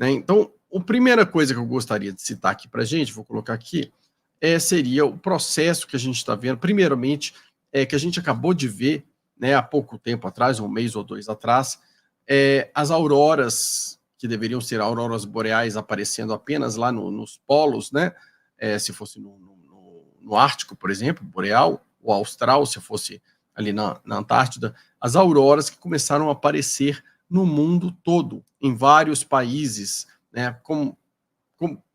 né? Então, a primeira coisa que eu gostaria de citar aqui para a gente, vou colocar aqui, seria o processo que a gente está vendo, primeiramente, que a gente acabou de ver, né, há pouco tempo atrás, um mês ou dois atrás, as auroras, que deveriam ser auroras boreais, aparecendo apenas lá nos polos, né, se fosse no Ártico, por exemplo, boreal, ou austral, se fosse ali na Antártida, as auroras que começaram a aparecer no mundo todo, em vários países, né,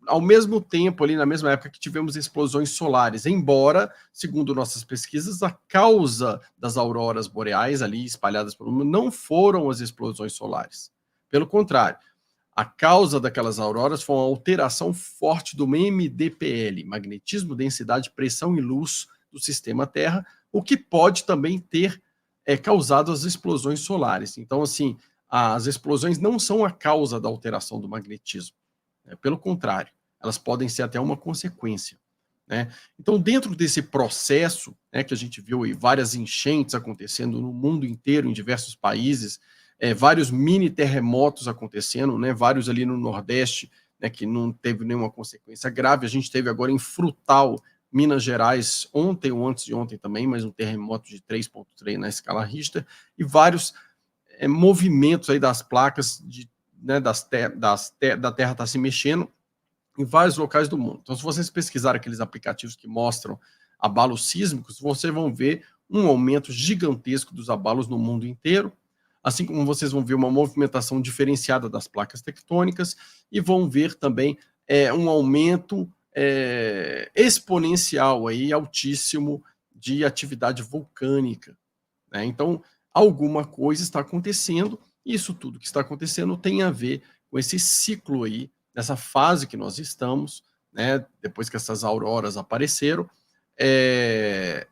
ao mesmo tempo, ali na mesma época que tivemos explosões solares, embora, segundo nossas pesquisas, a causa das auroras boreais ali espalhadas pelo mundo não foram as explosões solares. Pelo contrário, a causa daquelas auroras foi uma alteração forte do MDPL, magnetismo, densidade, pressão e luz do sistema Terra, o que pode também ter causado as explosões solares. Então, assim, as explosões não são a causa da alteração do magnetismo. Pelo contrário, elas podem ser até uma consequência, né? Então, dentro desse processo, né, que a gente viu aí várias enchentes acontecendo no mundo inteiro, em diversos países, vários mini terremotos acontecendo, né, vários ali no Nordeste, né, que não teve nenhuma consequência grave. A gente teve agora em Frutal, Minas Gerais, ontem ou antes de ontem também, mas um terremoto de 3,3 na escala Richter, e vários movimentos aí das placas né, da Terra está se mexendo em vários locais do mundo. Então, se vocês pesquisarem aqueles aplicativos que mostram abalos sísmicos, vocês vão ver um aumento gigantesco dos abalos no mundo inteiro, assim como vocês vão ver uma movimentação diferenciada das placas tectônicas e vão ver também um aumento exponencial, aí, altíssimo, de atividade vulcânica, né? Então, alguma coisa está acontecendo, e isso tudo que está acontecendo tem a ver com esse ciclo aí, nessa fase que nós estamos, né, depois que essas auroras apareceram,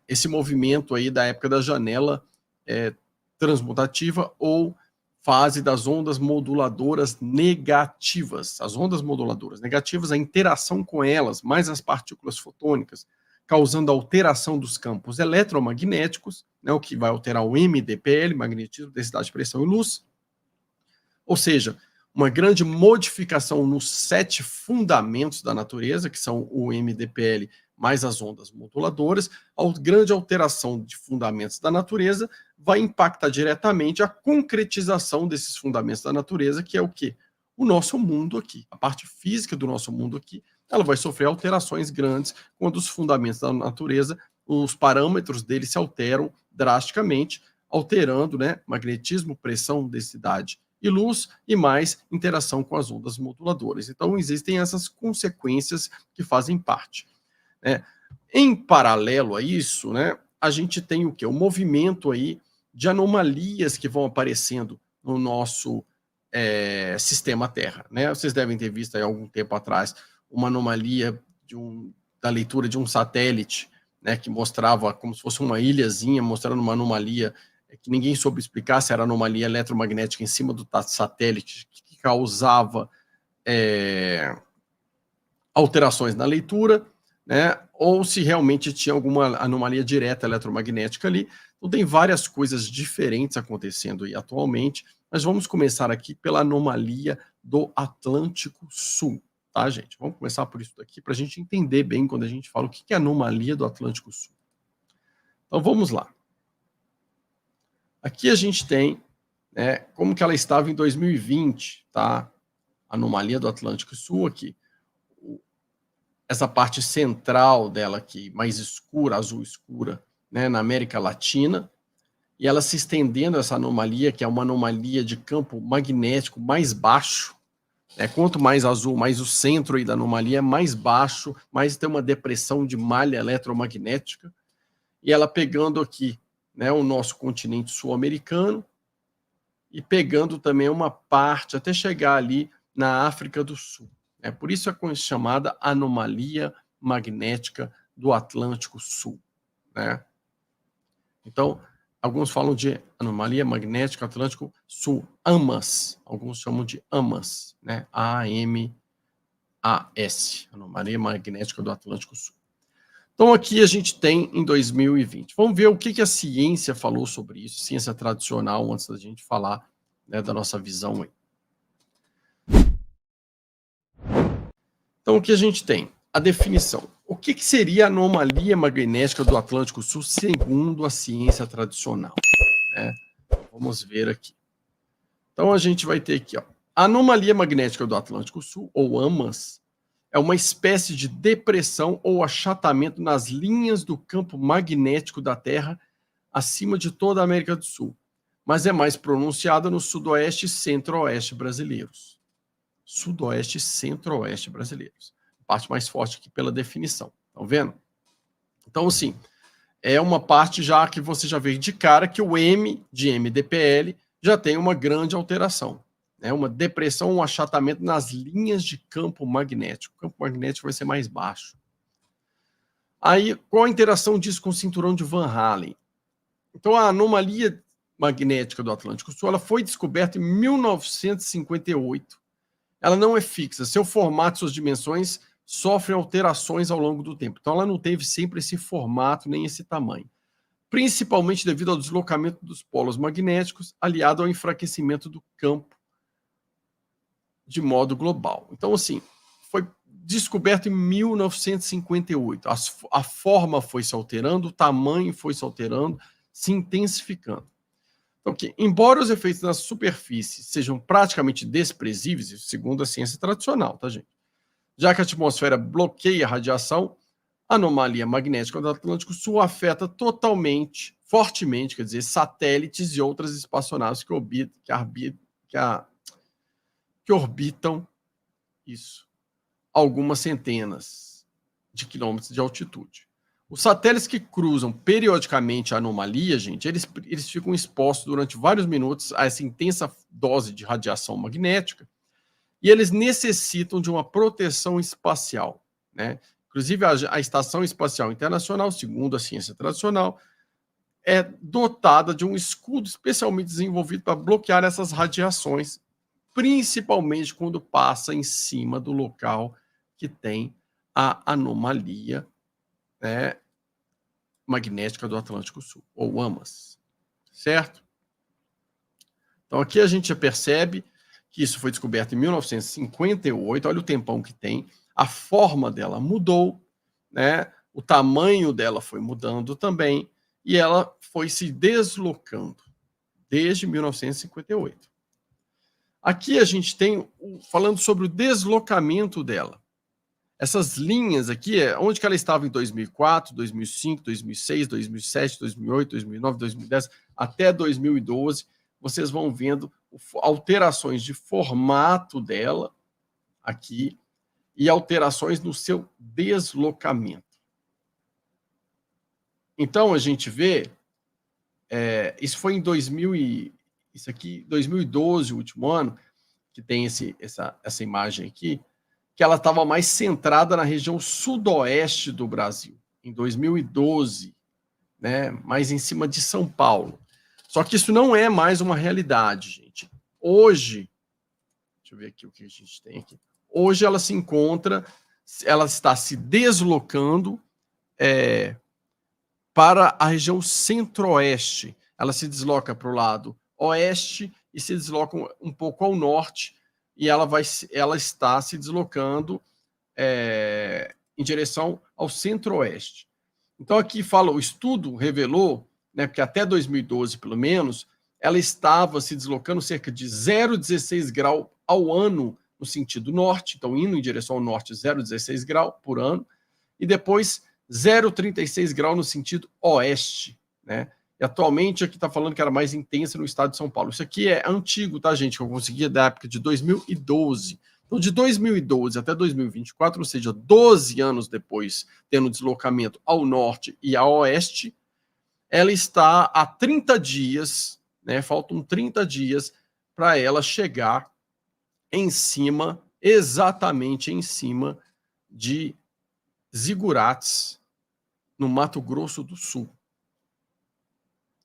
esse movimento aí da época da janela transmutativa ou fase das ondas moduladoras negativas. As ondas moduladoras negativas, a interação com elas, mais as partículas fotônicas, causando alteração dos campos eletromagnéticos, né, o que vai alterar o MDPL, magnetismo, densidade, pressão e luz. Ou seja, uma grande modificação nos 7 fundamentos da natureza, que são o MDPL mais as ondas moduladoras. A grande alteração de fundamentos da natureza vai impactar diretamente a concretização desses fundamentos da natureza, que é o quê? O nosso mundo aqui. A parte física do nosso mundo aqui, ela vai sofrer alterações grandes quando os fundamentos da natureza, os parâmetros deles se alteram drasticamente, alterando, né, magnetismo, pressão, densidade e luz, e mais interação com as ondas moduladoras. Então, existem essas consequências que fazem parte, né? Em paralelo a isso, né, a gente tem o quê? O movimento aí de anomalias que vão aparecendo no nosso sistema Terra, né? Vocês devem ter visto aí algum tempo atrás uma anomalia da leitura de um satélite, né, que mostrava como se fosse uma ilhazinha, mostrando uma anomalia que ninguém soube explicar se era anomalia eletromagnética em cima do satélite que causava alterações na leitura, né, ou se realmente tinha alguma anomalia direta eletromagnética ali. Então tem várias coisas diferentes acontecendo aí atualmente, mas vamos começar aqui pela anomalia do Atlântico Sul, tá, gente? Vamos começar por isso daqui, para a gente entender bem quando a gente fala o que é anomalia do Atlântico Sul. Então vamos lá. Aqui a gente tem, né, como que ela estava em 2020, tá? Anomalia do Atlântico Sul aqui. Essa parte central dela aqui, mais escura, azul escura, né, na América Latina, e ela se estendendo, essa anomalia, que é uma anomalia de campo magnético mais baixo, né, quanto mais azul, mais o centro aí da anomalia é mais baixo, mais tem uma depressão de malha eletromagnética, e ela pegando aqui, né, o nosso continente sul-americano, e pegando também uma parte, até chegar ali na África do Sul. Por isso é chamada anomalia magnética do Atlântico Sul, né? Então, alguns falam de anomalia magnética Atlântico Sul, AMAS, alguns chamam de AMAS, né? AMAS, anomalia magnética do Atlântico Sul. Então, aqui a gente tem em 2020. Vamos ver o que a ciência falou sobre isso, ciência tradicional, antes da gente falar, né, da nossa visão aí. Então, o que a gente tem? A definição. O que seria a anomalia magnética do Atlântico Sul segundo a ciência tradicional? Vamos ver aqui. Então, a gente vai ter aqui, ó, a anomalia magnética do Atlântico Sul, ou AMAS, é uma espécie de depressão ou achatamento nas linhas do campo magnético da Terra acima de toda a América do Sul, mas é mais pronunciada no sudoeste e centro-oeste brasileiros. Sudoeste e centro-oeste brasileiros. Parte mais forte aqui pela definição. Estão vendo? Então, assim, é uma parte já que você já vê de cara que o M de MDPL já tem uma grande alteração. Uma depressão, um achatamento nas linhas de campo magnético. O campo magnético vai ser mais baixo. Aí, qual a interação disso com o cinturão de Van Allen? Então, a anomalia magnética do Atlântico Sul ela foi descoberta em 1958. Ela não é fixa. Seu formato e suas dimensões sofrem alterações ao longo do tempo. Então, ela não teve sempre esse formato nem esse tamanho. Principalmente devido ao deslocamento dos polos magnéticos, aliado ao enfraquecimento do campo de modo global. Então, assim, foi descoberto em 1958. A forma foi se alterando, o tamanho foi se alterando, se intensificando. Então, embora os efeitos na superfície sejam praticamente desprezíveis, segundo a ciência tradicional, tá, gente? Já que a atmosfera bloqueia a radiação, a anomalia magnética do Atlântico Sul afeta totalmente, fortemente, quer dizer, satélites e outras espaçonaves que orbitam isso, algumas centenas de quilômetros de altitude. Os satélites que cruzam periodicamente a anomalia, gente, eles ficam expostos durante vários minutos a essa intensa dose de radiação magnética e eles necessitam de uma proteção espacial, né? Inclusive, a Estação Espacial Internacional, segundo a ciência tradicional, é dotada de um escudo especialmente desenvolvido para bloquear essas radiações, principalmente quando passa em cima do local que tem a anomalia, né, magnética do Atlântico Sul, ou AMAS, certo? Então aqui a gente já percebe que isso foi descoberto em 1958, olha o tempão que tem, a forma dela mudou, né? O tamanho dela foi mudando também, e ela foi se deslocando desde 1958. Aqui a gente tem, falando sobre o deslocamento dela. Essas linhas aqui, onde que ela estava em 2004, 2005, 2006, 2007, 2008, 2009, 2010, até 2012, vocês vão vendo alterações de formato dela aqui e alterações no seu deslocamento. Então, a gente vê, isso foi em 2012, o último ano, que tem essa imagem aqui, que ela estava mais centrada na região sudoeste do Brasil, em 2012, né, mais em cima de São Paulo. Só que isso não é mais uma realidade, gente. Hoje, deixa eu ver aqui o que a gente tem aqui. Hoje ela se encontra, ela está se deslocando para a região centro-oeste. Ela se desloca para o lado oeste e se desloca um pouco ao norte, e ela está se deslocando em direção ao centro-oeste. Então aqui fala, o estudo revelou, né, que até 2012 pelo menos, ela estava se deslocando cerca de 0,16 grau ao ano no sentido norte, então indo em direção ao norte 0,16 grau por ano, e depois 0,36 grau no sentido oeste, né? E atualmente aqui está falando que era mais intensa no estado de São Paulo. Isso aqui é antigo, tá, gente? Que eu consegui da época de 2012. Então, de 2012 até 2024, ou seja, 12 anos depois, tendo deslocamento ao norte e ao oeste, ela está há 30 dias, né? Faltam 30 dias para ela chegar em cima, exatamente em cima de Zigurates, no Mato Grosso do Sul.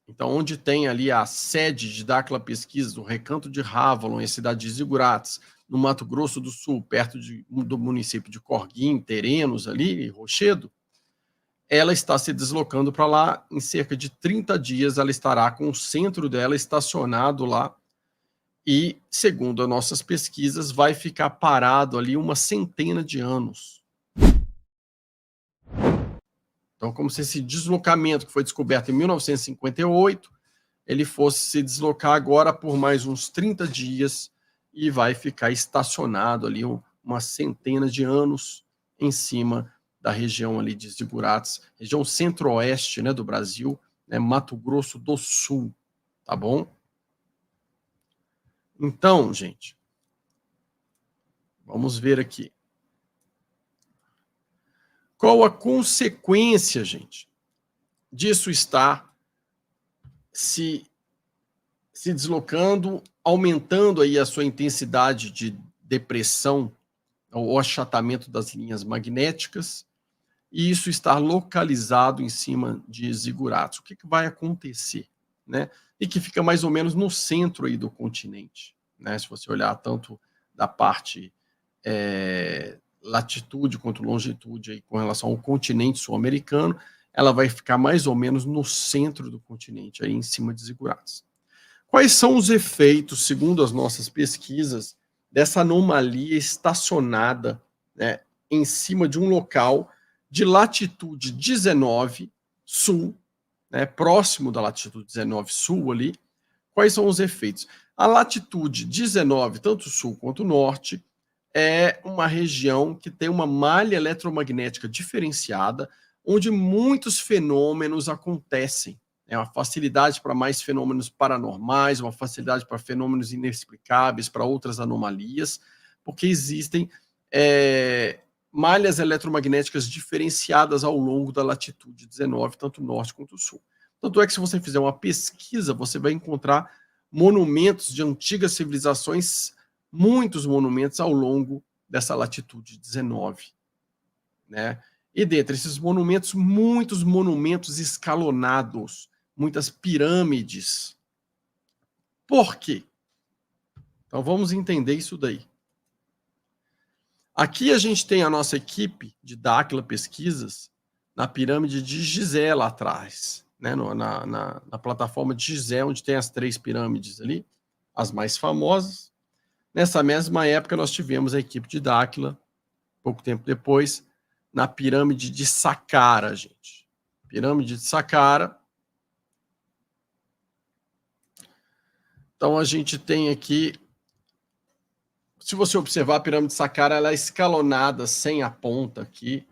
Então, onde tem ali a sede de Dacla Pesquisa, do Recanto de Rávalon, em a cidade de Zigurates, no Mato Grosso do Sul, perto do município de Corguim, Terenos, ali, Rochedo, ela está se deslocando para lá. Em cerca de 30 dias, ela estará com o centro dela estacionado lá e, segundo as nossas pesquisas, vai ficar parado ali uma centena de anos. Então, como se esse deslocamento que foi descoberto em 1958, ele fosse se deslocar agora por mais uns 30 dias e vai ficar estacionado ali uma centena de anos em cima da região ali de Zigurates, região centro-oeste, né, do Brasil, né, Mato Grosso do Sul, tá bom? Então, gente, vamos ver aqui. Qual a consequência, gente, disso estar se deslocando, aumentando aí a sua intensidade de depressão ou achatamento das linhas magnéticas, e isso estar localizado em cima de Zigurates? O que vai acontecer, né? E que fica mais ou menos no centro aí do continente, né? Se você olhar tanto da parte latitude quanto longitude aí com relação ao continente sul-americano, ela vai ficar mais ou menos no centro do continente, aí em cima de Zigurates. Quais são os efeitos, segundo as nossas pesquisas, dessa anomalia estacionada, né, em cima de um local de latitude 19 sul, né, próximo da latitude 19 sul ali? Quais são os efeitos? A latitude 19, tanto sul quanto norte, é uma região que tem uma malha eletromagnética diferenciada, onde muitos fenômenos acontecem. É uma facilidade para mais fenômenos paranormais, uma facilidade para fenômenos inexplicáveis, para outras anomalias, porque existem malhas eletromagnéticas diferenciadas ao longo da latitude 19, tanto norte quanto sul. Tanto é que se você fizer uma pesquisa, você vai encontrar monumentos de antigas civilizações, muitos monumentos ao longo dessa latitude 19, né? E dentre esses monumentos, muitos monumentos escalonados, muitas pirâmides. Por quê? Então vamos entender isso daí. Aqui a gente tem a nossa equipe de Dáquila Pesquisas na pirâmide de Gizé lá atrás, né? na plataforma de Gizé, onde tem as 3 pirâmides ali, as mais famosas. Nessa mesma época, nós tivemos a equipe de Dáquila, pouco tempo depois, na pirâmide de Saqqara, gente. Pirâmide de Saqqara. Então, a gente tem aqui, se você observar, a pirâmide de Saqqara, ela é escalonada, sem a ponta aqui.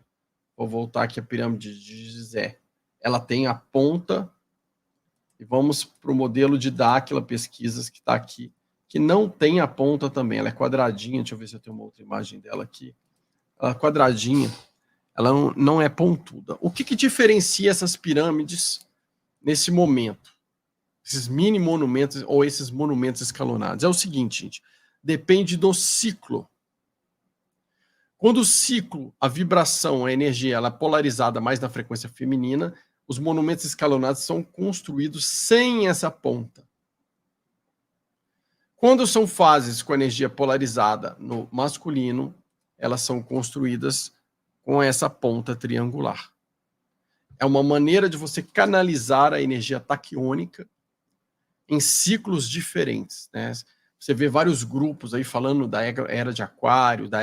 Vou voltar aqui à pirâmide de Gizé. Ela tem a ponta, e vamos para o modelo de Dáquila Pesquisas, que está aqui, que não tem a ponta também, ela é quadradinha. Deixa eu ver se eu tenho uma outra imagem dela aqui. Ela é quadradinha, ela não é pontuda. O que diferencia essas pirâmides nesse momento? Esses mini monumentos ou esses monumentos escalonados? É o seguinte, gente, depende do ciclo. Quando o ciclo, a vibração, a energia, ela é polarizada mais na frequência feminina, os monumentos escalonados são construídos sem essa ponta. Quando são fases com energia polarizada no masculino, elas são construídas com essa ponta triangular. É uma maneira de você canalizar a energia taquiônica em ciclos diferentes, né? Você vê vários grupos aí falando da era de Aquário, da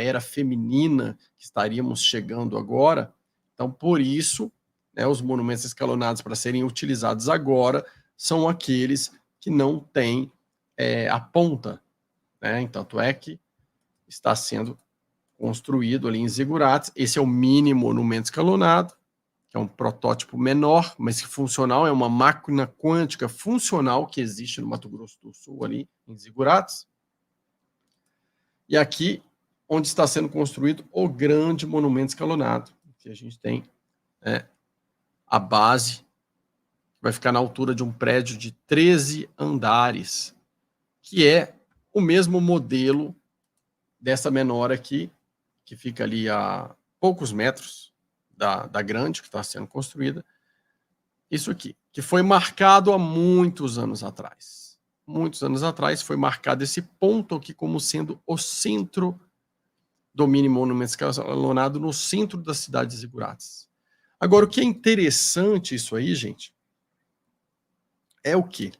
era feminina que estaríamos chegando agora. Então, por isso, né, os monumentos escalonados para serem utilizados agora são aqueles que não têm a ponta, né? Então, tanto é que está sendo construído ali em Zigurates. Esse é o mini monumento escalonado, que é um protótipo menor, mas que funcional, é uma máquina quântica funcional que existe no Mato Grosso do Sul, ali em Zigurates. E aqui, onde está sendo construído o grande monumento escalonado, que a gente tem a base, que vai ficar na altura de um prédio de 13 andares, que é o mesmo modelo dessa menor aqui, que fica ali a poucos metros da grande, que está sendo construída. Isso aqui, que foi marcado há muitos anos atrás. Muitos anos atrás foi marcado esse ponto aqui como sendo o centro do mini monumento escalonado, no centro da cidade de Zigurates. Agora, o que é interessante isso aí, gente, é o quê?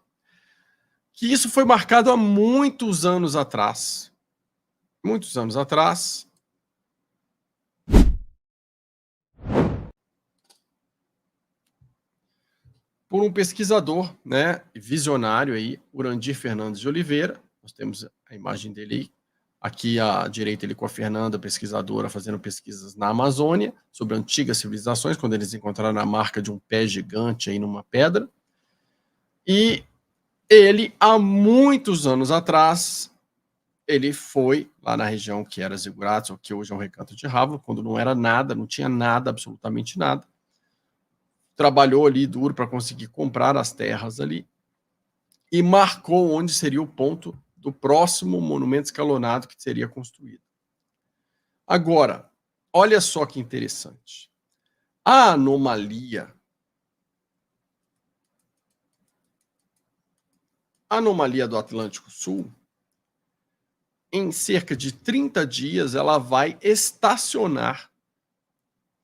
que isso foi marcado há muitos anos atrás. Muitos anos atrás, por um pesquisador, né, visionário aí, Urandir Fernandes de Oliveira. Nós temos a imagem dele aí. Aqui à direita ele com a Fernanda, pesquisadora, fazendo pesquisas na Amazônia sobre antigas civilizações, quando eles encontraram a marca de um pé gigante aí numa pedra. E ele, há muitos anos atrás, ele foi lá na região que era Zigurates, ou que hoje é um Recanto de Rávula, quando não era nada, não tinha nada, absolutamente nada. Trabalhou ali duro para conseguir comprar as terras ali e marcou onde seria o ponto do próximo monumento escalonado que seria construído. Agora, olha só que interessante. A anomalia do Atlântico Sul, em cerca de 30 dias, ela vai estacionar.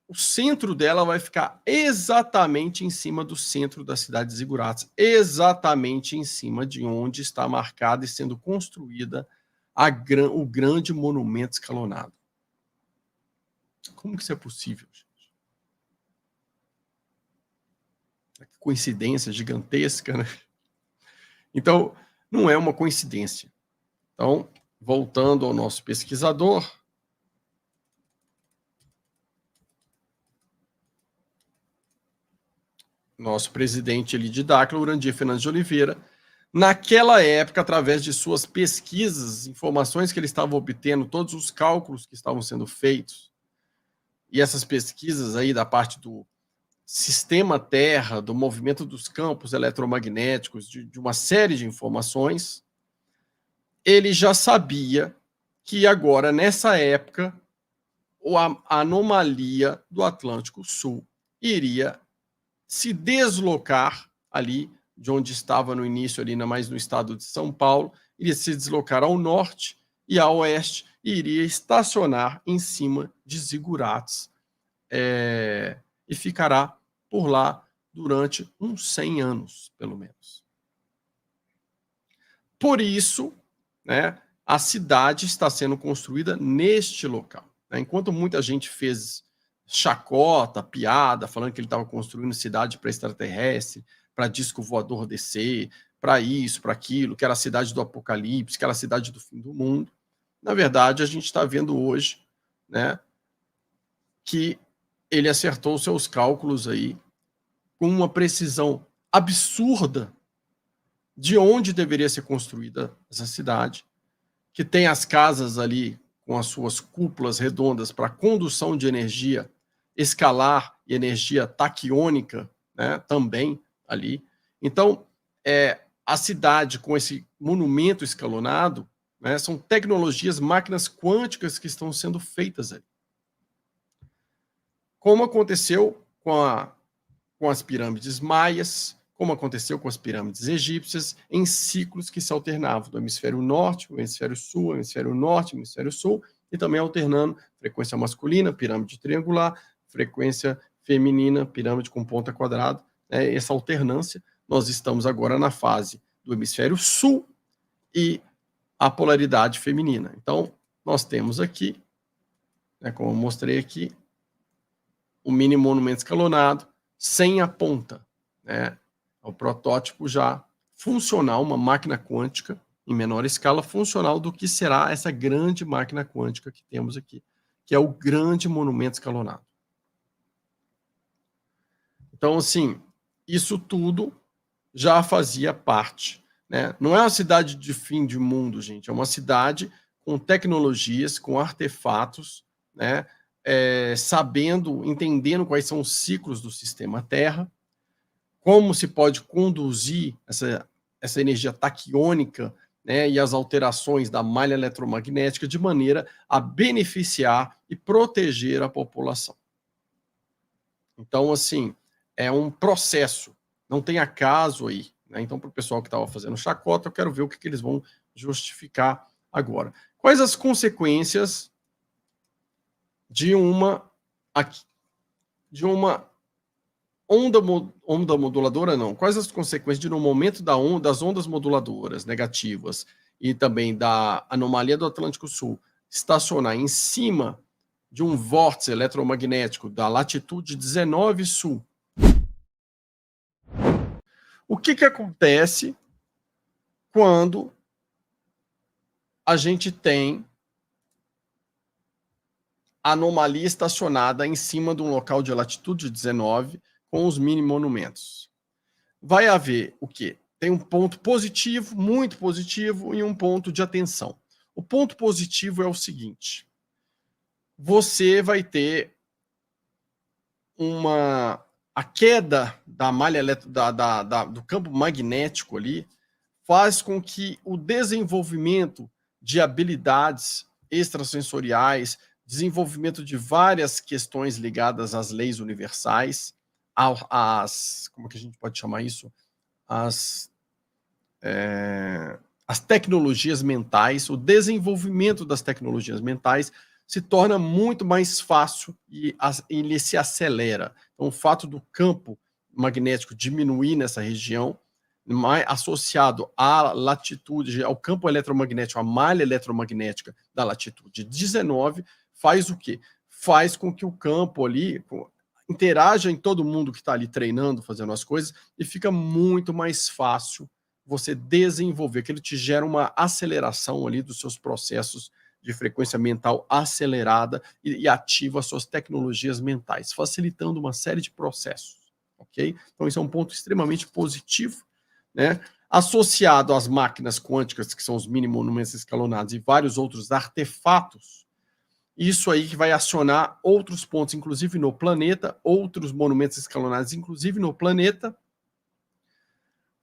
O centro dela vai ficar exatamente em cima do centro da cidade de Zigurates, exatamente em cima de onde está marcada e sendo construída o grande monumento escalonado. Como que isso é possível, gente? Que coincidência gigantesca, né? Então, não é uma coincidência. Então, voltando ao nosso pesquisador, nosso presidente ali de Dáquila, Urandir Fernandes de Oliveira, naquela época, através de suas pesquisas, informações que ele estava obtendo, todos os cálculos que estavam sendo feitos, e essas pesquisas aí da parte do sistema Terra, do movimento dos campos eletromagnéticos, de uma série de informações, ele já sabia que agora, nessa época, a anomalia do Atlântico Sul iria se deslocar ali de onde estava no início, ali mais no estado de São Paulo, iria se deslocar ao norte e ao oeste e iria estacionar em cima de Zigurates e ficará por lá durante uns 100 anos, pelo menos. Por isso, né, a cidade está sendo construída neste local. Né? Enquanto muita gente fez chacota, piada, falando que ele estava construindo cidade para extraterrestre, para disco voador descer, para isso, para aquilo, que era a cidade do apocalipse, que era a cidade do fim do mundo. Na verdade, a gente está vendo hoje, né, que ele acertou seus cálculos aí com uma precisão absurda de onde deveria ser construída essa cidade, que tem as casas ali com as suas cúpulas redondas para condução de energia escalar e energia taquiônica, né, também ali. Então, a cidade com esse monumento escalonado, né, são tecnologias, máquinas quânticas que estão sendo feitas ali. Como aconteceu com as pirâmides maias, como aconteceu com as pirâmides egípcias, em ciclos que se alternavam do hemisfério norte, o hemisfério sul, hemisfério norte, hemisfério sul, e também alternando frequência masculina, pirâmide triangular, frequência feminina, pirâmide com ponta quadrada. Essa alternância, nós estamos agora na fase do hemisfério sul e a polaridade feminina. Então, nós temos aqui, como eu mostrei aqui, o mini monumento escalonado, sem a ponta, né? O protótipo já funcional, uma máquina quântica em menor escala, funcional do que será essa grande máquina quântica que temos aqui, que é o grande monumento escalonado. Então, assim, isso tudo já fazia parte, né? Não é uma cidade de fim de mundo, gente, é uma cidade com tecnologias, com artefatos, né? Sabendo, entendendo quais são os ciclos do sistema Terra, como se pode conduzir essa energia taquiônica, né, e as alterações da malha eletromagnética de maneira a beneficiar e proteger a população. Então, assim, é um processo, não tem acaso aí. Né? Então, para o pessoal que estava fazendo chacota, eu quero ver o que eles vão justificar agora. Quais as consequências de uma onda moduladora não. Quais as consequências de no momento das ondas moduladoras negativas e também da anomalia do Atlântico Sul estacionar em cima de um vórtice eletromagnético da latitude 19 sul? O que acontece quando a gente tem anomalia estacionada em cima de um local de latitude 19 com os mini monumentos? Vai haver o quê? Tem um ponto positivo, muito positivo, e um ponto de atenção. O ponto positivo é o seguinte: você vai ter a queda da malha do campo magnético ali faz com que o desenvolvimento de habilidades extrasensoriais, desenvolvimento de várias questões ligadas às leis universais, como que a gente pode chamar isso? As tecnologias mentais, o desenvolvimento das tecnologias mentais se torna muito mais fácil e ele se acelera. Então, o fato do campo magnético diminuir nessa região, associado à latitude, ao campo eletromagnético, à malha eletromagnética da latitude 19, faz o quê? Faz com que o campo ali interaja em todo mundo que está ali treinando, fazendo as coisas, e fica muito mais fácil você desenvolver, que ele te gera uma aceleração ali dos seus processos de frequência mental acelerada e ativa as suas tecnologias mentais, facilitando uma série de processos, ok? Então, isso é um ponto extremamente positivo, né? Associado às máquinas quânticas, que são os mini monumentos escalonados, e vários outros artefatos, isso aí que vai acionar outros pontos, inclusive no planeta, outros monumentos escalonados, inclusive no planeta,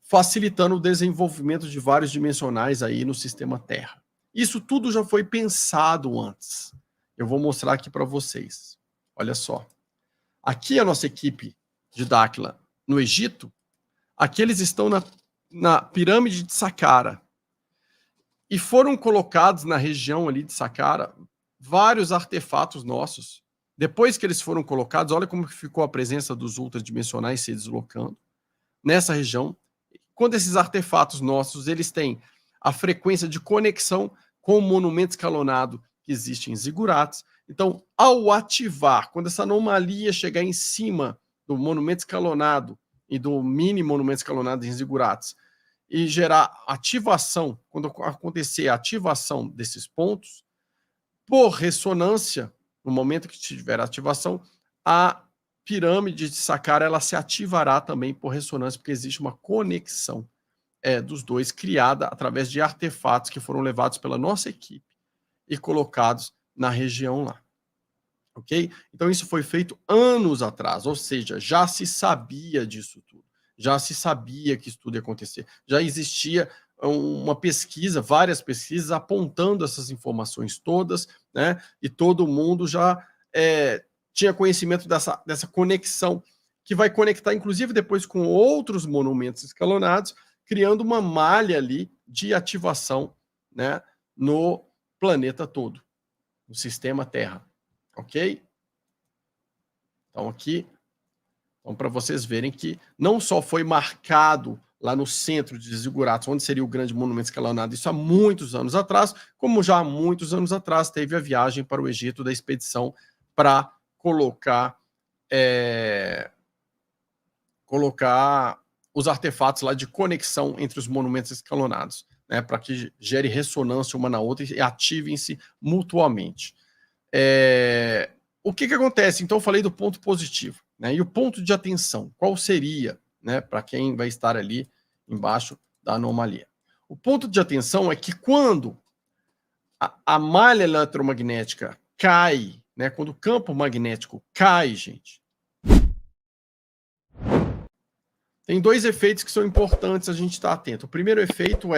facilitando o desenvolvimento de vários dimensionais aí no sistema Terra. Isso tudo já foi pensado antes. Eu vou mostrar aqui para vocês. Olha só. Aqui a nossa equipe de Dáquila no Egito, aqui eles estão na pirâmide de Saqqara. E foram colocados na região ali de Saqqara vários artefatos nossos. Depois que eles foram colocados, olha como ficou a presença dos ultradimensionais se deslocando nessa região. Quando esses artefatos nossos, eles têm a frequência de conexão com o monumento escalonado que existe em zigurates. Então, ao ativar, quando essa anomalia chegar em cima do monumento escalonado e do mini monumento escalonado em zigurates e gerar ativação, quando acontecer a ativação desses pontos, por ressonância, no momento que tiver ativação, a pirâmide de Saqqara ela se ativará também por ressonância, porque existe uma conexão dos dois criada através de artefatos que foram levados pela nossa equipe e colocados na região lá. Ok? Então isso foi feito anos atrás, ou seja, já se sabia disso tudo. Já se sabia que isso tudo ia acontecer. Já existia uma pesquisa, várias pesquisas apontando essas informações todas, né? E todo mundo já tinha conhecimento dessa conexão, que vai conectar, inclusive, depois com outros monumentos escalonados, criando uma malha ali de ativação, né, no planeta todo, no sistema Terra. Ok? Então, aqui, para vocês verem que não só foi marcado lá no centro de Zigurates, onde seria o grande monumento escalonado, isso há muitos anos atrás, como já há muitos anos atrás teve a viagem para o Egito da expedição para colocar os artefatos lá de conexão entre os monumentos escalonados, né, para que gere ressonância uma na outra e ativem-se mutuamente. O que acontece? Então, eu falei do ponto positivo, né, e o ponto de atenção, qual seria, né, para quem vai estar ali embaixo da anomalia? O ponto de atenção é que quando a malha eletromagnética cai, né, quando o campo magnético cai, gente, tem dois efeitos que são importantes a gente estar atento. O primeiro efeito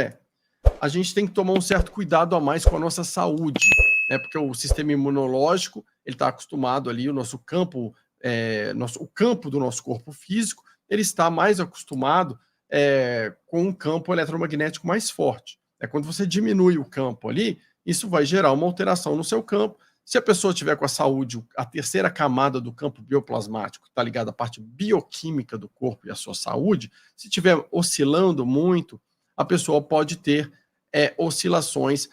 a gente tem que tomar um certo cuidado a mais com a nossa saúde, né, porque o sistema imunológico ele está acostumado ali, o nosso campo, o campo do nosso corpo físico, ele está mais acostumado com um campo eletromagnético mais forte. Quando você diminui o campo ali, isso vai gerar uma alteração no seu campo, Se a pessoa tiver com a saúde, a terceira camada do campo bioplasmático, está ligada à parte bioquímica do corpo e à sua saúde, se estiver oscilando muito, a pessoa pode ter oscilações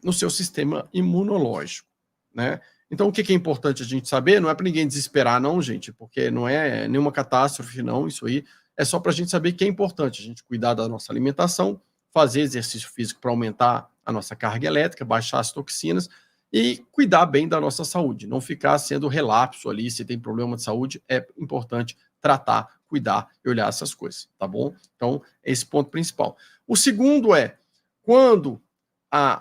no seu sistema imunológico, né? Então, o que é importante a gente saber? Não é para ninguém desesperar, não, gente, porque não é nenhuma catástrofe, não, isso aí é só para a gente saber que é importante a gente cuidar da nossa alimentação, fazer exercício físico para aumentar a nossa carga elétrica, baixar as toxinas e cuidar bem da nossa saúde, não ficar sendo relapso ali, se tem problema de saúde, é importante tratar, cuidar e olhar essas coisas, tá bom? Então, esse ponto principal. O segundo é, quando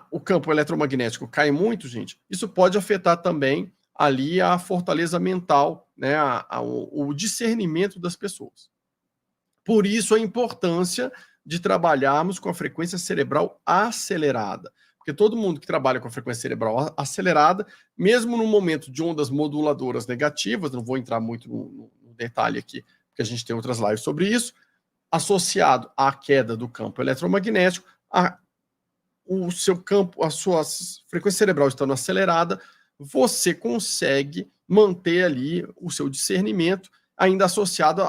o campo eletromagnético cai muito, gente, isso pode afetar também ali a fortaleza mental, né, o discernimento das pessoas. Por isso a importância de trabalharmos com a frequência cerebral acelerada. Porque todo mundo que trabalha com a frequência cerebral acelerada, mesmo no momento de ondas moduladoras negativas, não vou entrar muito no detalhe aqui, porque a gente tem outras lives sobre isso, associado à queda do campo eletromagnético, o seu campo, a sua frequência cerebral estando acelerada, você consegue manter ali o seu discernimento, ainda associado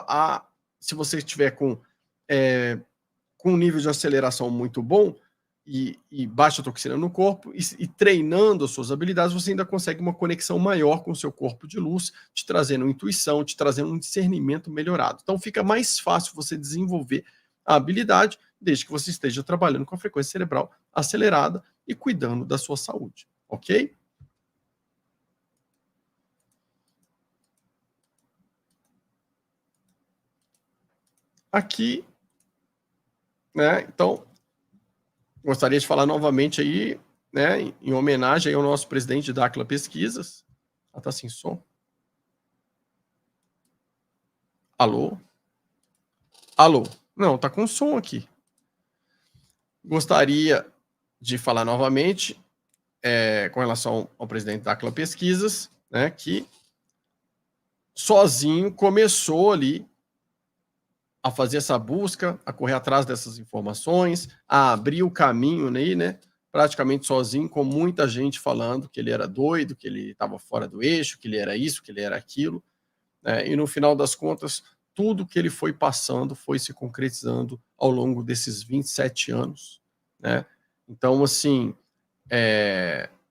se você estiver com um nível de aceleração muito bom e baixa toxina no corpo e treinando as suas habilidades, você ainda consegue uma conexão maior com o seu corpo de luz, te trazendo intuição, te trazendo um discernimento melhorado. Então fica mais fácil você desenvolver a habilidade, desde que você esteja trabalhando com a frequência cerebral acelerada e cuidando da sua saúde, ok? Aqui, né, então, gostaria de falar novamente aí, né, em homenagem ao nosso presidente da Aquila Pesquisas. Tá sem som? Alô? Alô? Não, tá com som aqui. Gostaria de falar novamente com relação ao presidente da Aquila Pesquisas, né, que sozinho começou ali a fazer essa busca, a correr atrás dessas informações, a abrir o caminho aí, né, praticamente sozinho, com muita gente falando que ele era doido, que ele estava fora do eixo, que ele era isso, que ele era aquilo, né, e no final das contas, tudo que ele foi passando foi se concretizando ao longo desses 27 anos, né? Então, assim,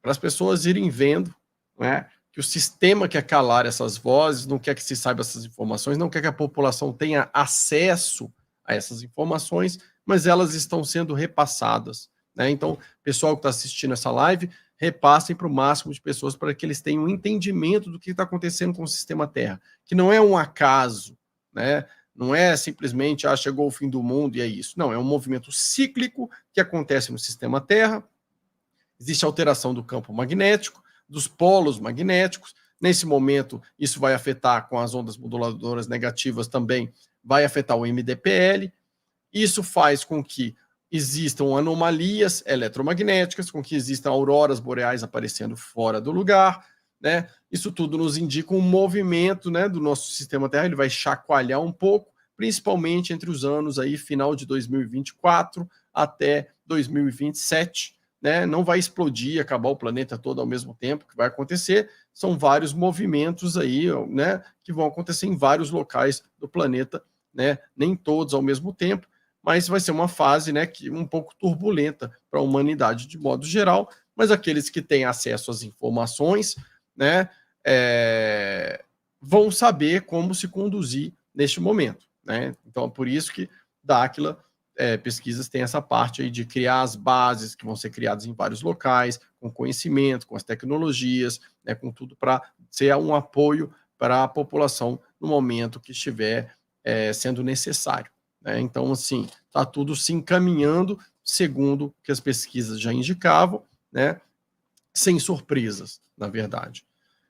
para as pessoas irem vendo, né, que o sistema quer calar essas vozes, não quer que se saiba essas informações, não quer que a população tenha acesso a essas informações, mas elas estão sendo repassadas, né? Então, pessoal que está assistindo essa live, repassem para o máximo de pessoas para que eles tenham um entendimento do que está acontecendo com o sistema Terra, que não é um acaso, né? Não é simplesmente, chegou o fim do mundo e é isso. Não, é um movimento cíclico que acontece no sistema Terra. Existe alteração do campo magnético, dos polos magnéticos. Nesse momento, isso vai afetar com as ondas moduladoras negativas também, vai afetar o MDPL. Isso faz com que existam anomalias eletromagnéticas, com que existam auroras boreais aparecendo fora do lugar, né? Isso tudo nos indica um movimento, né, do nosso sistema Terra, ele vai chacoalhar um pouco, principalmente entre os anos aí, final de 2024 até 2027, né? Não vai explodir, acabar o planeta todo ao mesmo tempo, que vai acontecer, são vários movimentos aí, né, que vão acontecer em vários locais do planeta, né? Nem todos ao mesmo tempo, mas vai ser uma fase, né, um pouco turbulenta para a humanidade de modo geral, mas aqueles que têm acesso às informações, né, vão saber como se conduzir neste momento, né? Então, é por isso que da Aquila Pesquisas tem essa parte aí de criar as bases que vão ser criadas em vários locais, com conhecimento, com as tecnologias, né, com tudo para ser um apoio para a população no momento que estiver sendo necessário. Então, assim, está tudo se encaminhando segundo o que as pesquisas já indicavam, né? Sem surpresas, na verdade.